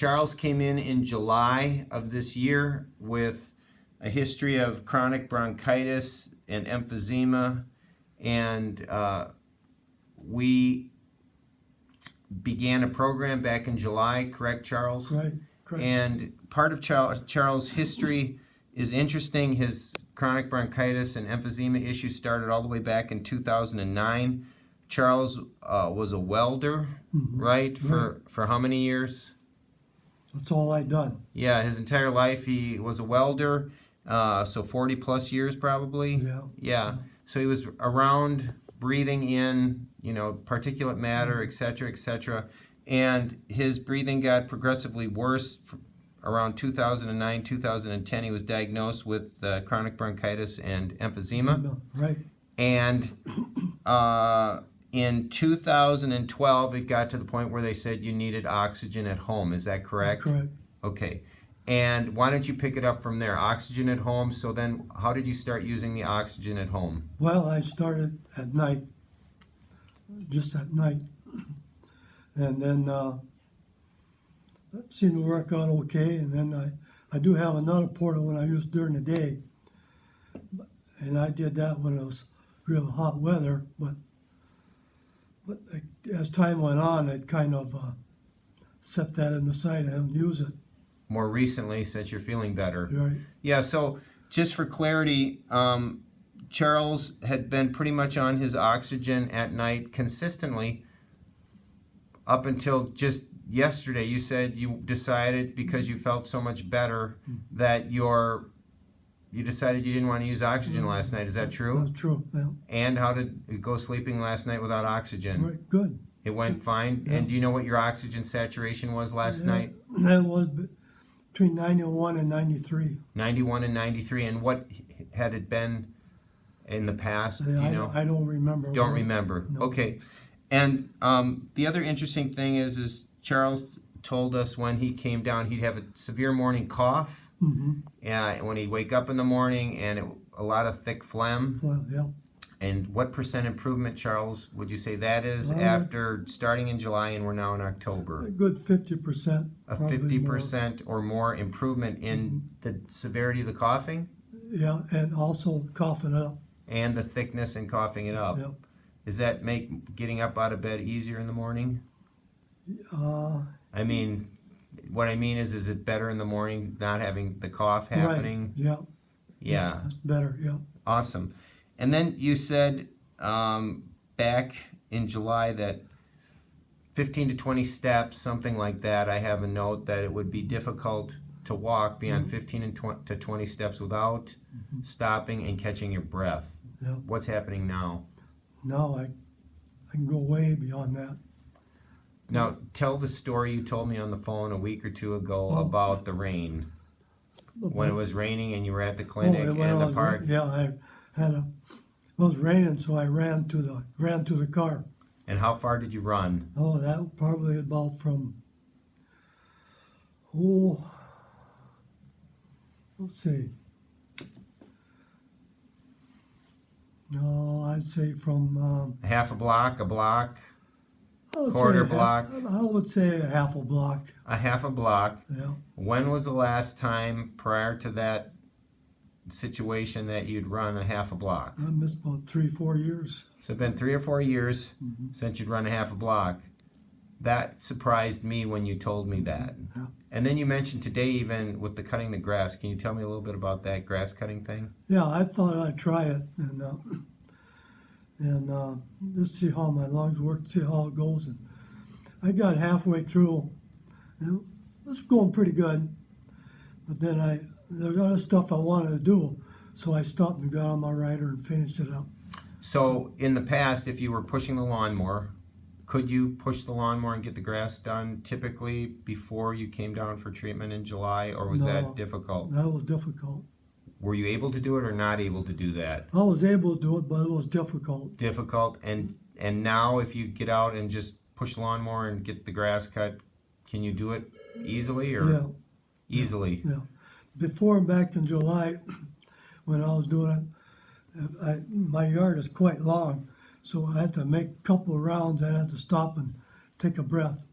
Charles came in July of this year with a history of chronic bronchitis and emphysema, and we began a program back in July, correct, Charles? Right. And part of Charles' history is interesting. His chronic bronchitis and emphysema issue started all the way back in 2009. Charles was a welder, right? For how many years? That's all I done. Yeah, his entire life he was a welder, so 40 plus years probably. Yeah. So he was around breathing in, particulate matter, et cetera, and his breathing got progressively worse. Around 2009, 2010, he was diagnosed with chronic bronchitis and emphysema. Right. And in 2012, it got to the point where they said you needed oxygen at home. Is that correct? Correct. Okay. And why don't you pick it up from there? Oxygen at home. So then how did you start using the oxygen at home? Well, I started at night, just at night. And then that seemed to work out okay. And then I do have another portal when I use during the day. And I did that when it was real hot weather. But as time went on, it kind of set that in the side. I haven't used it. More recently, since you're feeling better. Right. Yeah, so just for clarity, Charles had been pretty much on his oxygen at night consistently up until just yesterday. You said you decided, because you felt so much better, that you decided you didn't want to use oxygen last night. Is that true? That's true, yeah. And how did it go sleeping last night without oxygen? Right, good. It went fine? Yeah. And do you know what your oxygen saturation was last night? That was between 91 and 93. 91 and 93. And what had it been in the past? Do you know? I don't remember. Don't remember. No. Okay. And the other interesting thing is Charles told us when he came down he'd have a severe morning cough. And when he'd wake up in the morning, and a lot of thick phlegm. Well, yeah. And what percent improvement, Charles, would you say that is after starting in July and we're now in October? A good 50%. A 50% or more improvement in the severity of the coughing? Yeah, and also coughing up. And the thickness and coughing it up. Yep. Does that make getting up out of bed easier in the morning? What I mean is it better in the morning not having the cough happening? Right, yeah. Yeah. That's better, yeah. Awesome. And then you said back in July that 15 to 20 steps, something like that. I have a note that it would be difficult to walk beyond 15 to 20 steps without stopping and catching your breath. Yeah. What's happening now? Now I can go way beyond that. Now, tell the story you told me on the phone a week or two ago about the rain. When it was raining and you were at the clinic and the park. Yeah, it was raining, so I ran to the car. And how far did you run? Oh, that was probably about from, let's see. No, I'd say from Half a block, I would quarter say block. I would say a half a block. A half a block. Yeah. When was the last time prior to that situation that you'd run a half a block? I missed about 3-4 years. So it's been 3 or 4 years since you'd run a half a block. That surprised me when you told me that. Yeah. And then you mentioned today even with the cutting the grass. Can you tell me a little bit about that grass cutting thing? Yeah, I thought I'd try it and just see how my lungs work, see how it goes. And I got halfway through, and it was going pretty good. But then there's other stuff I wanted to do, so I stopped and got on my rider and finished it up. So in the past, if you were pushing the lawnmower, could you push the lawnmower and get the grass done typically before you came down for treatment in July, or was that difficult? That was difficult. Were you able to do it or not able to do that? I was able to do it, but it was difficult. Difficult. And now if you get out and just push the lawnmower and get the grass cut, can you do it easily or? Yeah. Easily. Yeah. Before, back in July, when I was doing it, my yard is quite long, so I had to make a couple of rounds. I had to stop and take a breath.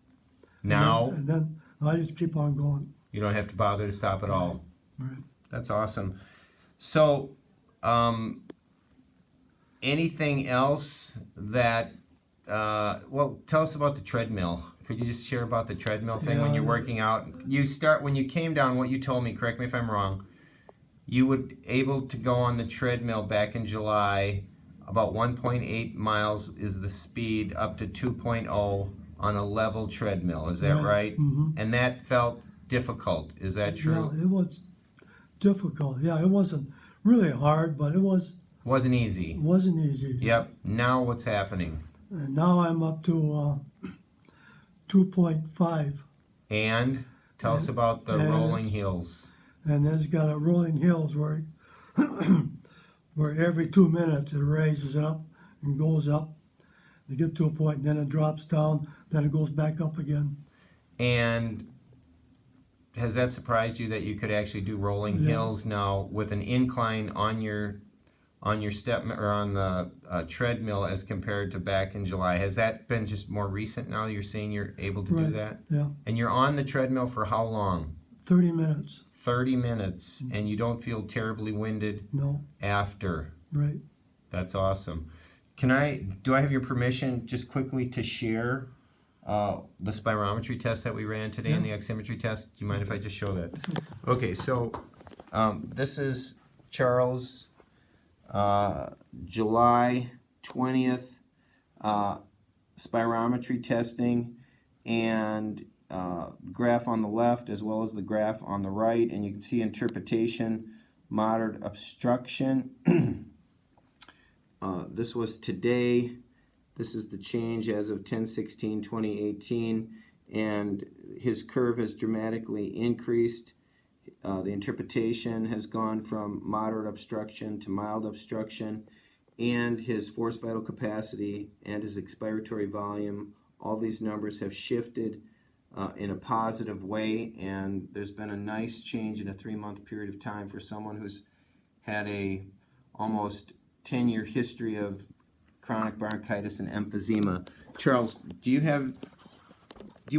Now? And then I just keep on going. You don't have to bother to stop at all. Right. That's awesome. So, anything else that, well, tell us about the treadmill. Could you just share about the treadmill thing when you're working out? When you came down, what you told me, correct me if I'm wrong, you were able to go on the treadmill back in July, about 1.8 miles is the speed, up to 2.0 on a level treadmill. Is that right? Mm-hmm. And that felt difficult. Is that true? Yeah, it was difficult. Yeah, it wasn't really hard, but it Wasn't easy. wasn't easy. Yep. Now what's happening? And now I'm up to 2.5. And tell us about the and rolling it's- hills. And it's got a rolling hills where where every 2 minutes it raises up and goes up. You get to a point, then it drops down, then it goes back up again. And has that surprised you that you could actually do rolling hills now with an incline on your step or on the treadmill as compared to back in July? Has that been just more recent now? You're saying you're able to do Right. that? Yeah, And you're on the treadmill for how long? 30 minutes. 30 minutes, and you don't feel terribly winded No, after. right. That's awesome. Do I have your permission just quickly to share the spirometry test that we ran today and the oximetry test? Do you mind if I just show that? Okay, so this is Charles' July 20th spirometry testing, and graph on the left as well as the graph on the right, and you can see interpretation, moderate obstruction. This was today. This is the change as of 10/16/2018, and his curve has dramatically increased. The interpretation has gone from moderate obstruction to mild obstruction, and his forced vital capacity and his expiratory volume, all these numbers have shifted in a positive way, and there's been a nice change in a 3-month period of time for someone who's had a almost 10-year history of chronic bronchitis and emphysema. Charles, do you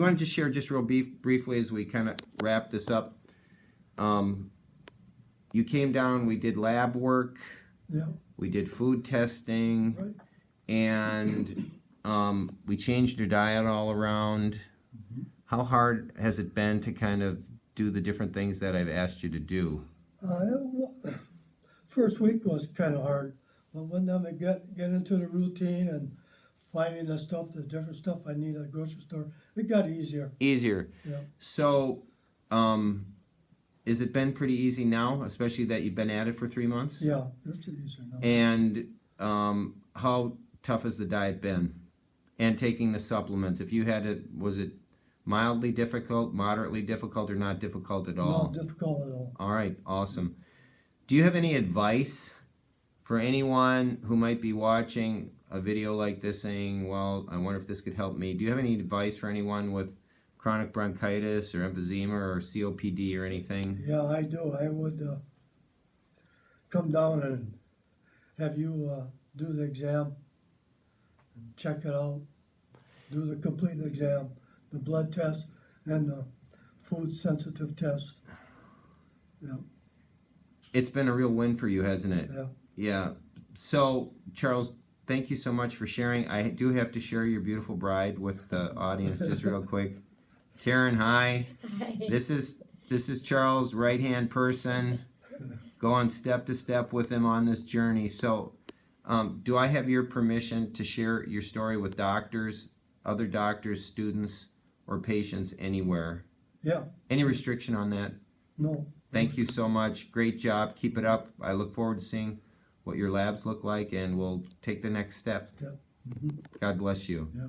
want to just share just real briefly as we kind of wrap this up? You came down, we did lab work, Yeah, we did food testing, right. and we changed your diet all around. How hard has it been to kind of do the different things that I've asked you to do? First week was kind of hard, but when I get into the routine and finding the different stuff I need at the grocery store, it got easier. Easier. Yeah. So, has it been pretty easy now, especially that you've been at it for 3 months? Yeah, it's easier now. And how tough has the diet been? And taking the supplements, if you had it, was it mildly difficult, moderately difficult, or not difficult at all? Not difficult at all. All right, awesome. Do you have any advice for anyone who might be watching a video like this saying, well, I wonder if this could help me? Do you have any advice for anyone with chronic bronchitis or emphysema or COPD or anything? Yeah, I do. I would come down and have you do the exam and check it out. Do the complete exam, the blood test, and the food sensitive test. Yeah, It's been a real win for you, hasn't it? yeah. Yeah. So, Charles, thank you so much for sharing. I do have to share your beautiful bride with the audience just real quick. Karen, hi. Hi. This is Charles' right-hand person. Going step to step with him on this journey. So, do I have your permission to share your story with doctors, other doctors, students, or patients anywhere? Yeah, Any restriction on that? no. Thank you so much. Great job. Keep it up. I look forward to seeing what your labs look like, and we'll take the next step. Yeah. God bless you. Yeah.